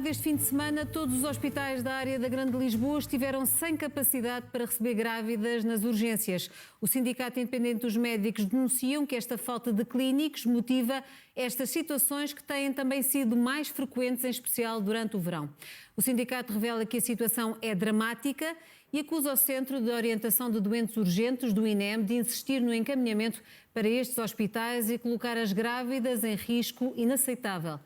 tarde deste fim de semana, todos os hospitais da área da Grande Lisboa estiveram sem capacidade para receber grávidas nas urgências. O Sindicato Independente dos Médicos denunciam que esta falta de clínicos motiva estas situações que têm também sido mais frequentes, em especial durante o verão. O sindicato revela que a situação é dramática e acusa o Centro de Orientação de Doentes Urgentes do INEM de insistir no encaminhamento para estes hospitais e colocar as grávidas em risco inaceitável.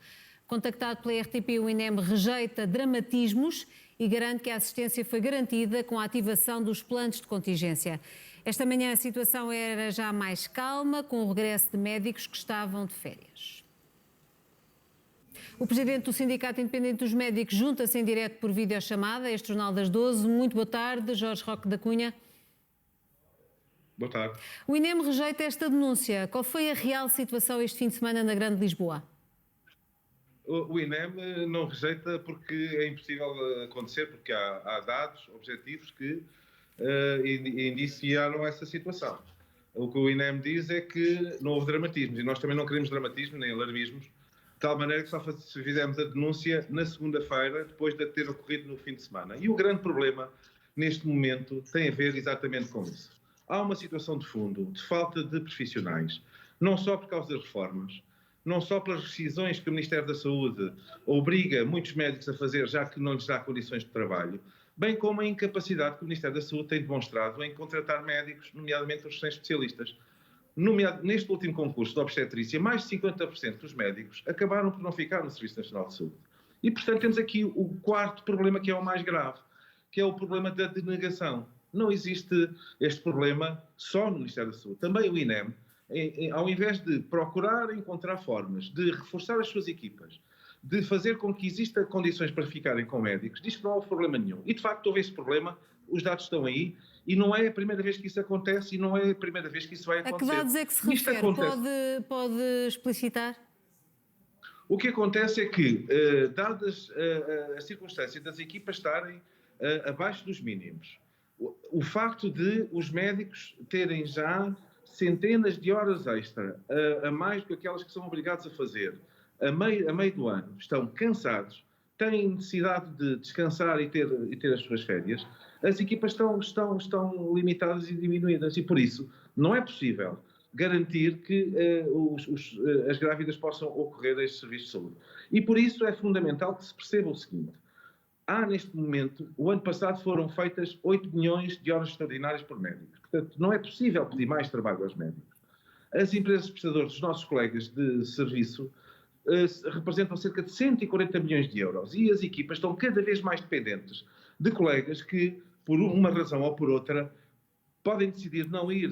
Contactado pela RTP, o INEM rejeita dramatismos e garante que a assistência foi garantida com a ativação dos planos de contingência. Esta manhã a situação era já mais calma, com o regresso de médicos que estavam de férias. O presidente do Sindicato Independente dos Médicos junta-se em direto por videochamada a este Jornal das 12. Muito boa tarde, Jorge Roque da Cunha. Boa tarde. O INEM rejeita esta denúncia. Qual foi a real situação este fim de semana na Grande Lisboa? O INEM não rejeita porque é impossível acontecer, porque há dados objetivos que indiciaram essa situação. O que o INEM diz é que não houve dramatismos, e nós também não queremos dramatismo nem alarmismos, de tal maneira que só fizemos a denúncia na segunda-feira, depois de ter ocorrido no fim de semana. E o grande problema, neste momento, tem a ver exatamente com isso. Há uma situação de fundo, de falta de profissionais, não só por causa das reformas, não só pelas decisões que o Ministério da Saúde obriga muitos médicos a fazer, já que não lhes dá condições de trabalho, bem como a incapacidade que o Ministério da Saúde tem demonstrado em contratar médicos, nomeadamente os recém-especialistas. Neste último concurso de obstetrícia, mais de 50% dos médicos acabaram por não ficar no Serviço Nacional de Saúde. E, portanto, temos aqui o quarto problema, que é o mais grave, que é o problema da denegação. Não existe este problema só no Ministério da Saúde. Também o INEM, ao invés de procurar encontrar formas de reforçar as suas equipas, de fazer com que existam condições para ficarem com médicos, diz que não houve problema nenhum. E, de facto, houve esse problema, os dados estão aí, e não é a primeira vez que isso acontece, e não é a primeira vez que isso vai acontecer. A que dados é que se refere? Pode explicitar? O que acontece é que, dadas as circunstâncias das equipas estarem abaixo dos mínimos, o facto de os médicos terem já centenas de horas extra, a mais do que aquelas que são obrigados a fazer, a meio do ano, estão cansados, têm necessidade de descansar e ter as suas férias, as equipas estão limitadas e diminuídas, e por isso não é possível garantir que as grávidas possam ocorrer a este serviço de saúde. E por isso é fundamental que se perceba o seguinte: há neste momento, o ano passado foram feitas 8 milhões de horas extraordinárias por médicos. Portanto, não é possível pedir mais trabalho aos médicos. As empresas prestadoras dos nossos colegas de serviço representam cerca de 140 milhões de euros e as equipas estão cada vez mais dependentes de colegas que, por uma razão ou por outra, podem decidir não ir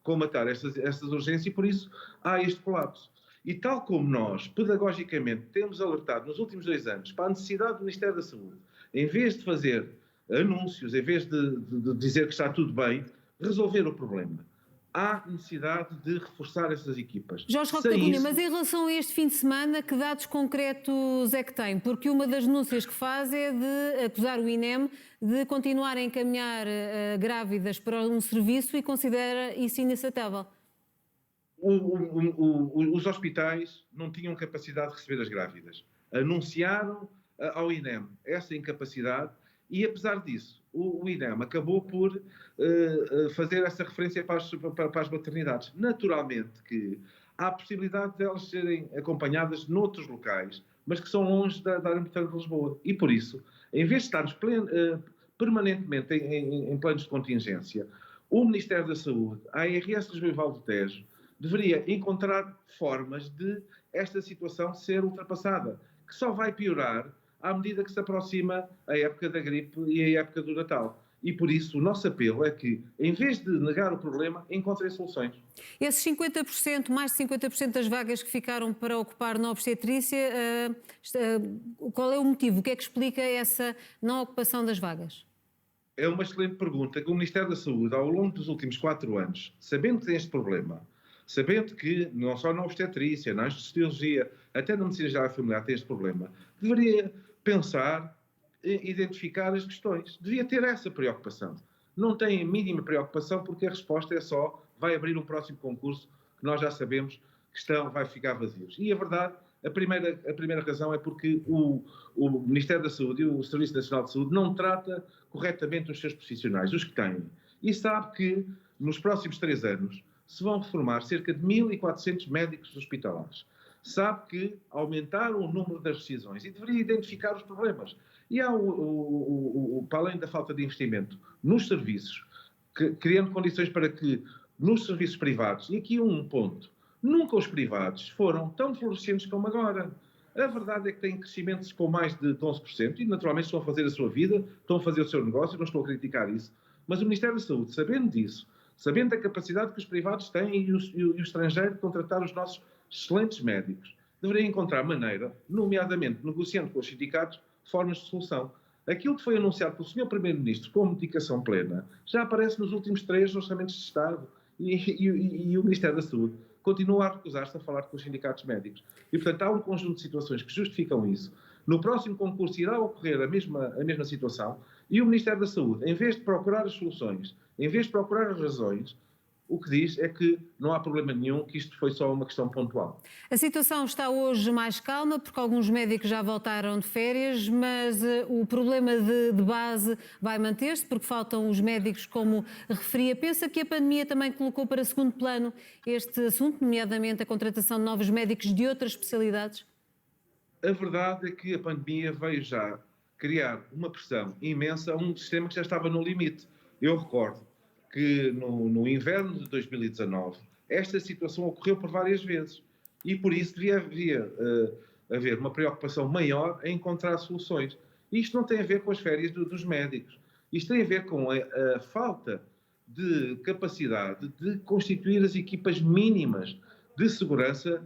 comatar estas urgências e por isso há este colapso. E tal como nós, pedagogicamente, temos alertado nos últimos 2 anos para a necessidade do Ministério da Saúde, em vez de fazer anúncios, em vez de dizer que está tudo bem, resolver o problema. Há necessidade de reforçar essas equipas. Jorge Roque da Cunha, mas em relação a este fim de semana, que dados concretos é que tem? Porque uma das denúncias que faz é de acusar o INEM de continuar a encaminhar grávidas para um serviço e considera isso inaceitável. Os hospitais não tinham capacidade de receber as grávidas. Anunciaram ao INEM essa incapacidade e, apesar disso, o INEM acabou por fazer essa referência para as maternidades. Naturalmente que há a possibilidade de elas serem acompanhadas noutros locais, mas que são longe da área metropolitana de Lisboa. E, por isso, em vez de estarmos permanentemente em planos de contingência, o Ministério da Saúde, a ARS Lisboa e Vale do Tejo, deveria encontrar formas de esta situação ser ultrapassada, que só vai piorar à medida que se aproxima a época da gripe e a época do Natal. E por isso o nosso apelo é que, em vez de negar o problema, encontrem soluções. Esses 50%, mais de 50% das vagas que ficaram para ocupar na obstetrícia, qual é o motivo? O que é que explica essa não ocupação das vagas? É uma excelente pergunta que o Ministério da Saúde, ao longo dos últimos 4 anos, sabendo que tem este problema, sabendo que não só na obstetrícia, na anestesiologia, até na medicina geral e familiar tem este problema, deveria pensar, identificar as questões. Devia ter essa preocupação. Não tem a mínima preocupação porque a resposta é só vai abrir um próximo concurso que nós já sabemos que vai ficar vazios. E a verdade A primeira razão é porque o Ministério da Saúde e o Serviço Nacional de Saúde não trata corretamente os seus profissionais, os que têm. E sabe que nos próximos 3 anos se vão reformar cerca de 1.400 médicos hospitalares. Sabe que aumentaram o número das decisões e deveria identificar os problemas. E há, para além da falta de investimento nos serviços, criando condições para que nos serviços privados, e aqui um ponto, nunca os privados foram tão florescentes como agora. A verdade é que têm crescimentos com mais de 11% e naturalmente estão a fazer a sua vida, estão a fazer o seu negócio, não estou a criticar isso. Mas o Ministério da Saúde, sabendo disso, sabendo da capacidade que os privados têm e o estrangeiro de contratar os nossos excelentes médicos, deveria encontrar maneira, nomeadamente negociando com os sindicatos, formas de solução. Aquilo que foi anunciado pelo Sr. Primeiro-Ministro como dedicação plena já aparece nos últimos 3 orçamentos de Estado e o Ministério da Saúde continua a recusar-se a falar com os sindicatos médicos. E, portanto, há um conjunto de situações que justificam isso. No próximo concurso irá ocorrer a mesma situação e o Ministério da Saúde, em vez de procurar as soluções, em vez de procurar as razões, o que diz é que não há problema nenhum, que isto foi só uma questão pontual. A situação está hoje mais calma, porque alguns médicos já voltaram de férias, mas o problema de base vai manter-se, porque faltam os médicos, como referia. Pensa que a pandemia também colocou para segundo plano este assunto, nomeadamente a contratação de novos médicos de outras especialidades? A verdade é que a pandemia veio já criar uma pressão imensa a um sistema que já estava no limite. Eu recordo que no inverno de 2019 esta situação ocorreu por várias vezes e por isso devia haver uma preocupação maior em encontrar soluções. Isto não tem a ver com as férias dos médicos, isto tem a ver com a falta de capacidade de constituir as equipas mínimas de segurança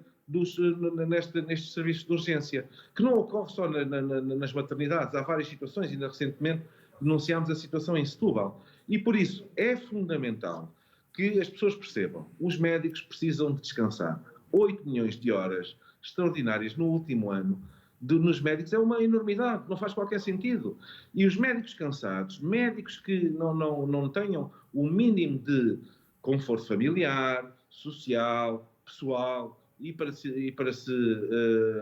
nestes serviços de urgência, que não ocorre só nas maternidades, há várias situações, ainda recentemente denunciámos a situação em Setúbal. E por isso é fundamental que as pessoas percebam, os médicos precisam de descansar. 8 milhões de horas extraordinárias no último ano nos médicos é uma enormidade, não faz qualquer sentido. E os médicos cansados, médicos que não tenham o mínimo de conforto familiar, social, pessoal, e para se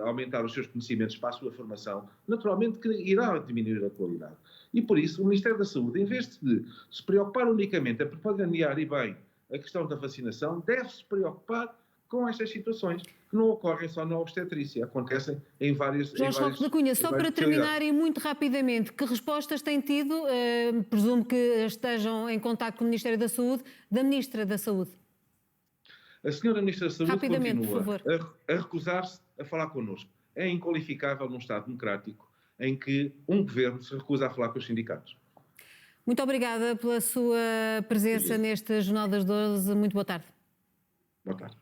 aumentar os seus conhecimentos para a sua formação, naturalmente que irá diminuir a qualidade. E por isso o Ministério da Saúde, em vez de se preocupar unicamente a propagandear e bem a questão da vacinação, deve se preocupar com estas situações que não ocorrem só na obstetrícia, acontecem em várias... João Roque da Cunha, só para terminar e muito rapidamente, que respostas tem tido, presumo que estejam em contacto com o Ministério da Saúde, da Ministra da Saúde? A senhora Ministra da Saúde continua a recusar-se a falar connosco. É inqualificável num Estado democrático em que um governo se recusa a falar com os sindicatos. Muito obrigada pela sua presença neste Jornal das 12. Muito boa tarde. Boa tarde.